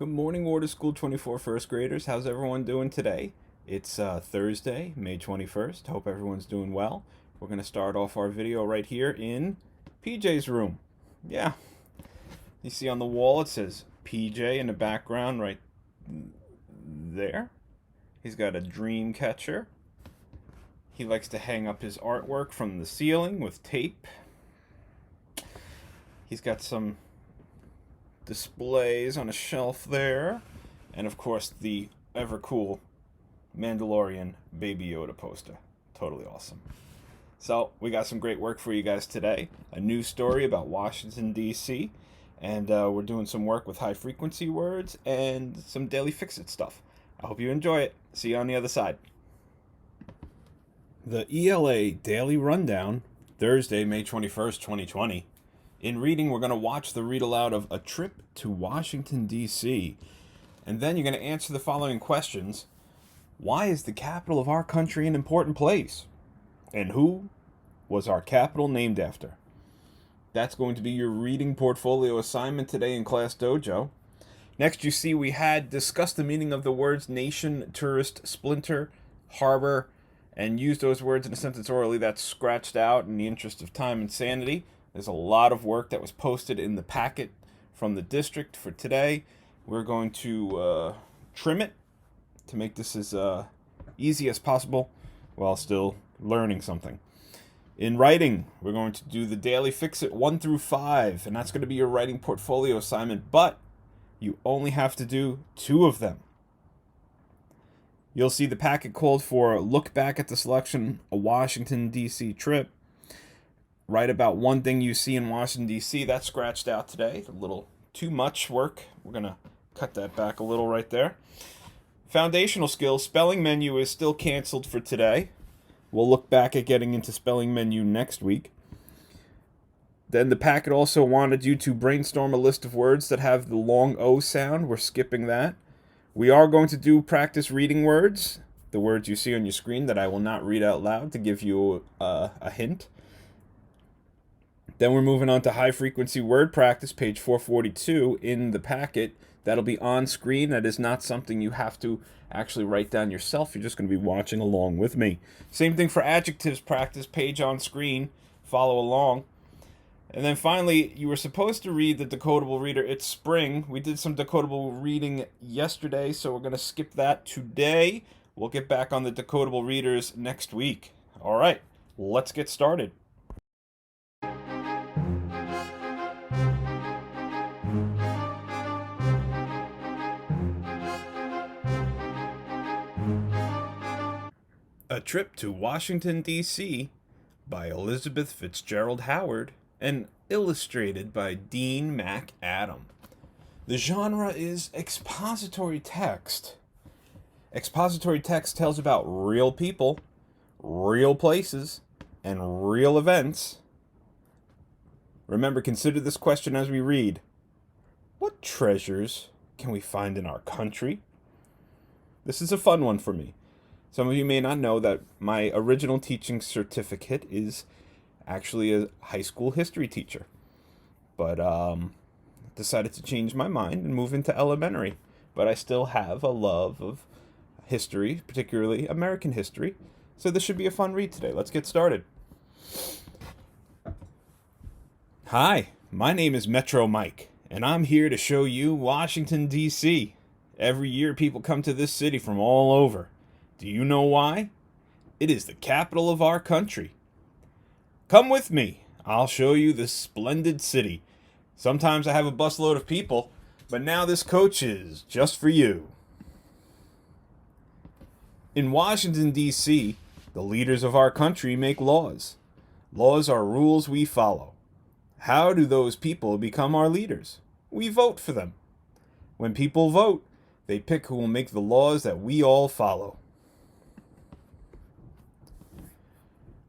Good morning, Water School 24 first graders. How's everyone doing today? It's Thursday, May 21st. Hope everyone's doing well. We're going to start off our video right here in PJ's room. Yeah, you see on the wall it says PJ in the background right there. He's got a dream catcher. He likes to hang up his artwork from the ceiling with tape. He's got some displays on a shelf there, and of course the ever cool Mandalorian Baby Yoda poster. Totally awesome. So we got some great work for you guys today. A new story about Washington D.C. and we're doing some work with high frequency words and some daily fix-it stuff. I hope you enjoy it. See you on the other side. The ELA Daily Rundown, Thursday, May 21st, 2020. In reading, we're going to watch the read aloud of A Trip to Washington, D.C. And then you're going to answer the following questions. Why is the capital of our country an important place? And who was our capital named after? That's going to be your reading portfolio assignment today in Class Dojo. Next, you see we had discussed the meaning of the words nation, tourist, splinter, harbor, and used those words in a sentence orally. That's scratched out in the interest of time and sanity. There's a lot of work that was posted in the packet from the district for today. We're going to trim it to make this as easy as possible while still learning something. In writing, we're going to do the daily fix-it 1 through 5, and that's going to be your writing portfolio assignment, but you only have to do 2 of them. You'll see the packet called for look back at the selection, a Washington, D.C. trip. Write about one thing you see in Washington, D.C. That's scratched out today. A little too much work. We're going to cut that back a little right there. Foundational skills. Spelling menu is still canceled for today. We'll look back at getting into spelling menu next week. Then the packet also wanted you to brainstorm a list of words that have the long O sound. We're skipping that. We are going to do practice reading words. The words you see on your screen that I will not read out loud to give you a hint. Then we're moving on to high-frequency word practice, page 442 in the packet. That'll be on screen. That is not something you have to actually write down yourself. You're just going to be watching along with me. Same thing for adjectives practice, page on screen. Follow along. And then finally, you were supposed to read the decodable reader. It's spring. We did some decodable reading yesterday, so we're going to skip that today. We'll get back on the decodable readers next week. All right, let's get started. A Trip to Washington, D.C. by Elizabeth Fitzgerald Howard and illustrated by Dean McAdam. The genre is expository text. Expository text tells about real people, real places, and real events. Remember, consider this question as we read. What treasures can we find in our country? This is a fun one for me. Some of you may not know that my original teaching certificate is actually a high school history teacher. But decided to change my mind and move into elementary. But I still have a love of history, particularly American history. So this should be a fun read today. Let's get started. Hi, my name is Metro Mike, and I'm here to show you Washington, D.C. Every year people come to this city from all over. Do you know why? It is the capital of our country. Come with me. I'll show you this splendid city. Sometimes I have a busload of people, but now this coach is just for you. In Washington, D.C., the leaders of our country make laws. Laws are rules we follow. How do those people become our leaders? We vote for them. When people vote, they pick who will make the laws that we all follow.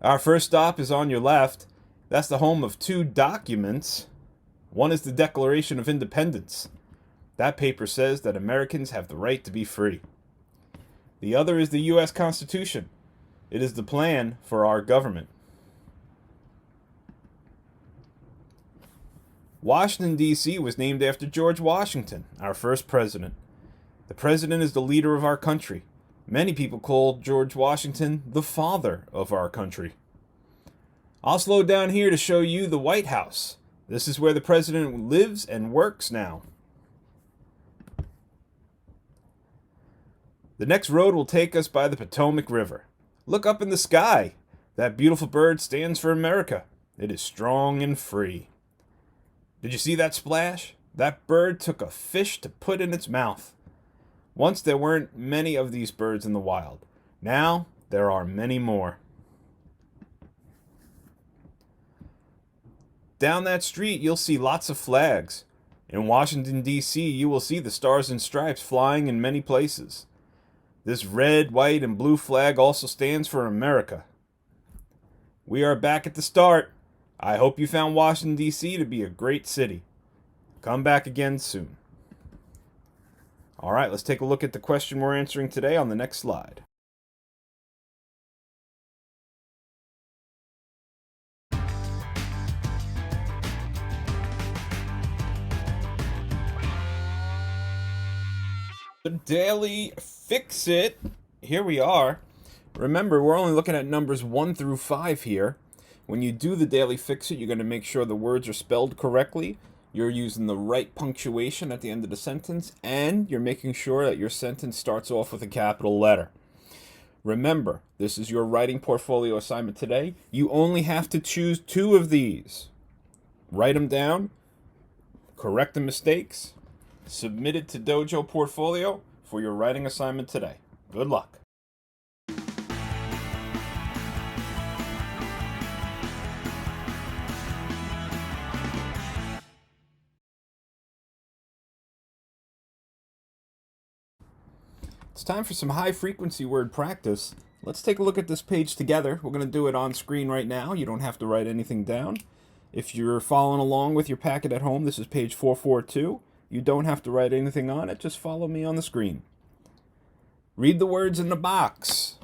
Our first stop is on your left. That's the home of 2 documents. One is the Declaration of Independence. That paper says that Americans have the right to be free. The other is the U.S. Constitution. It is the plan for our government. Washington, D.C. was named after George Washington, our first president. The president is the leader of our country. Many people call George Washington the father of our country. I'll slow down here to show you the White House. This is where the president lives and works now. The next road will take us by the Potomac River. Look up in the sky. That beautiful bird stands for America. It is strong and free. Did you see that splash? That bird took a fish to put in its mouth. Once there weren't many of these birds in the wild. Now there are many more. Down that street, you'll see lots of flags. In Washington, D.C., you will see the stars and stripes flying in many places. This red, white, and blue flag also stands for America. We are back at the start. I hope you found Washington, D.C. to be a great city. Come back again soon. All right, let's take a look at the question we're answering today on the next slide. The Daily Fix It. Here we are. Remember, we're only looking at numbers 1 through 5 here. When you do the Daily Fix It, you're going to make sure the words are spelled correctly. You're using the right punctuation at the end of the sentence, and you're making sure that your sentence starts off with a capital letter. Remember, this is your writing portfolio assignment today. You only have to choose 2 of these. Write them down, correct the mistakes, submit it to Dojo Portfolio for your writing assignment today. Good luck. It's time for some high-frequency word practice. Let's take a look at this page together. We're going to do it on screen right now. You don't have to write anything down. If you're following along with your packet at home, this is page 442. You don't have to write anything on it. Just follow me on the screen. Read the words in the box.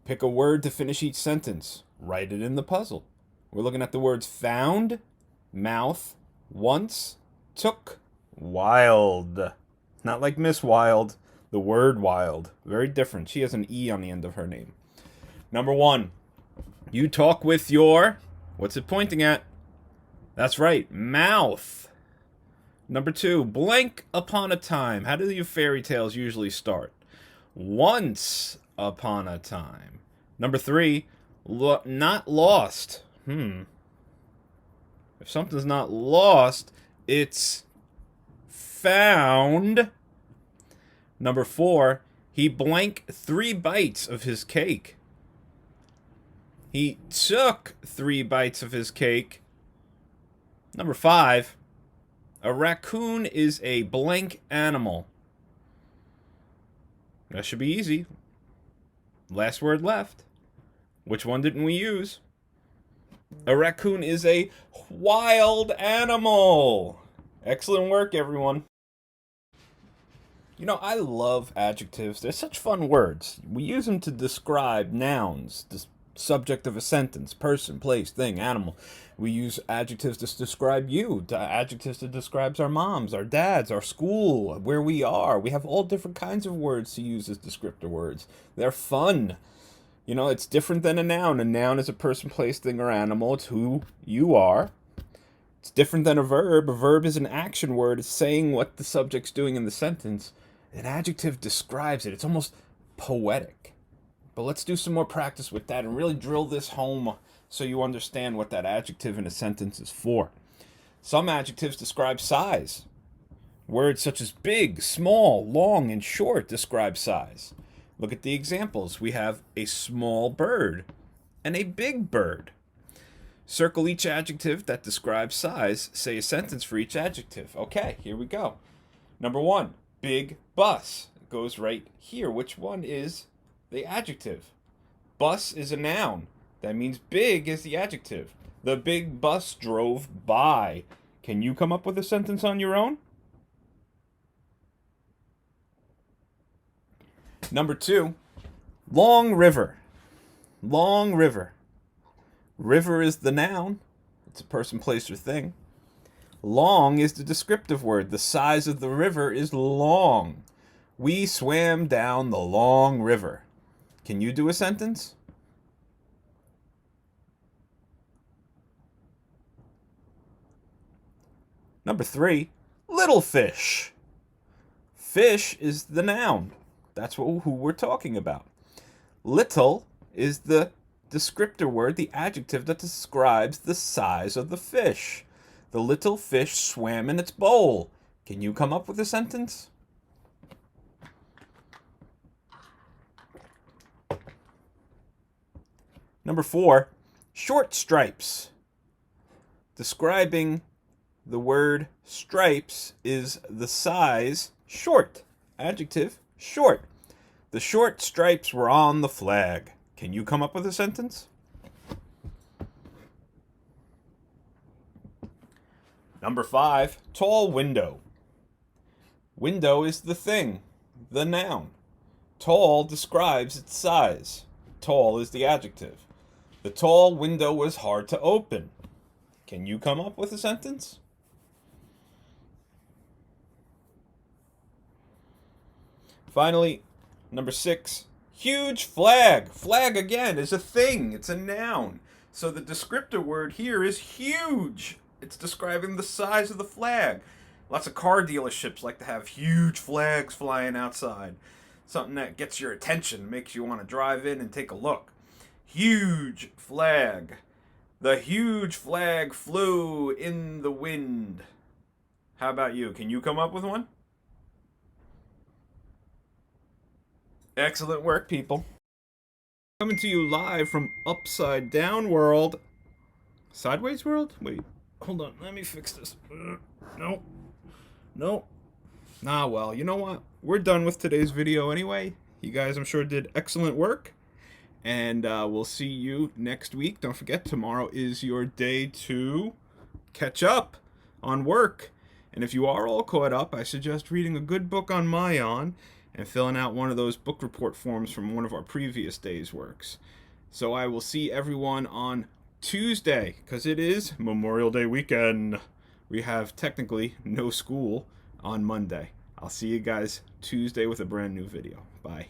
Pick a word to finish each sentence. Write it in the puzzle. We're looking at the words found, mouth, once, took, wild. Not like Miss Wild. The word wild. Very different. She has an E on the end of her name. Number 1. You talk with your... What's it pointing at? That's right. Mouth. Number 2. Blank upon a time. How do your fairy tales usually start? Once upon a time. Number 3. Not lost. If something's not lost, it's found. Number 4, he blank 3 bites of his cake. He took 3 bites of his cake. Number 5, a raccoon is a blank animal. That should be easy. Last word left. Which one didn't we use? A raccoon is a wild animal. Excellent work, everyone. You know, I love adjectives. They're such fun words. We use them to describe nouns, the subject of a sentence, person, place, thing, animal. We use adjectives to describe you, adjectives to describe our moms, our dads, our school, where we are. We have all different kinds of words to use as descriptor words. They're fun. You know, it's different than a noun. A noun is a person, place, thing, or animal. It's who you are. It's different than a verb. A verb is an action word. It's saying what the subject's doing in the sentence. An adjective describes it. It's almost poetic. But let's do some more practice with that and really drill this home so you understand what that adjective in a sentence is for. Some adjectives describe size. Words such as big, small, long, and short describe size. Look at the examples. We have a small bird and a big bird. Circle each adjective that describes size. Say a sentence for each adjective. Okay, here we go. Number 1. Big bus. It goes right here. Which one is the adjective? Bus is a noun. That means big is the adjective. The big bus drove by. Can you come up with a sentence on your own? Number 2. Long river. Long river. River is the noun. It's a person, place, or thing. Long is the descriptive word. The size of the river is long. We swam down the long river. Can you do a sentence? Number 3, little fish. Fish is the noun. That's who we're talking about. Little is the descriptor word, the adjective that describes the size of the fish. The little fish swam in its bowl. Can you come up with a sentence? Number 4, short stripes. Describing the word stripes is the size short. Adjective, short. The short stripes were on the flag. Can you come up with a sentence? Number 5, tall window. Window is the thing, the noun. Tall describes its size. Tall is the adjective. The tall window was hard to open. Can you come up with a sentence? Finally, number 6, huge flag. Flag, again, is a thing. It's a noun. So the descriptor word here is huge. It's describing the size of the flag. Lots of car dealerships like to have huge flags flying outside. Something that gets your attention, makes you want to drive in and take a look. Huge flag. The huge flag flew in the wind. How about you? Can you come up with one? Excellent work, people. Coming to you live from Upside Down World. Sideways World? Wait, hold on. Let me fix this. No. Ah, well, you know what? We're done with today's video anyway. You guys, I'm sure, did excellent work. And we'll see you next week. Don't forget, tomorrow is your day to catch up on work. And if you are all caught up, I suggest reading a good book on Mayan and filling out one of those book report forms from one of our previous days' works. So I will see everyone on Tuesday, because it is Memorial Day weekend. We have technically no school on Monday. I'll see you guys Tuesday with a brand new video. Bye.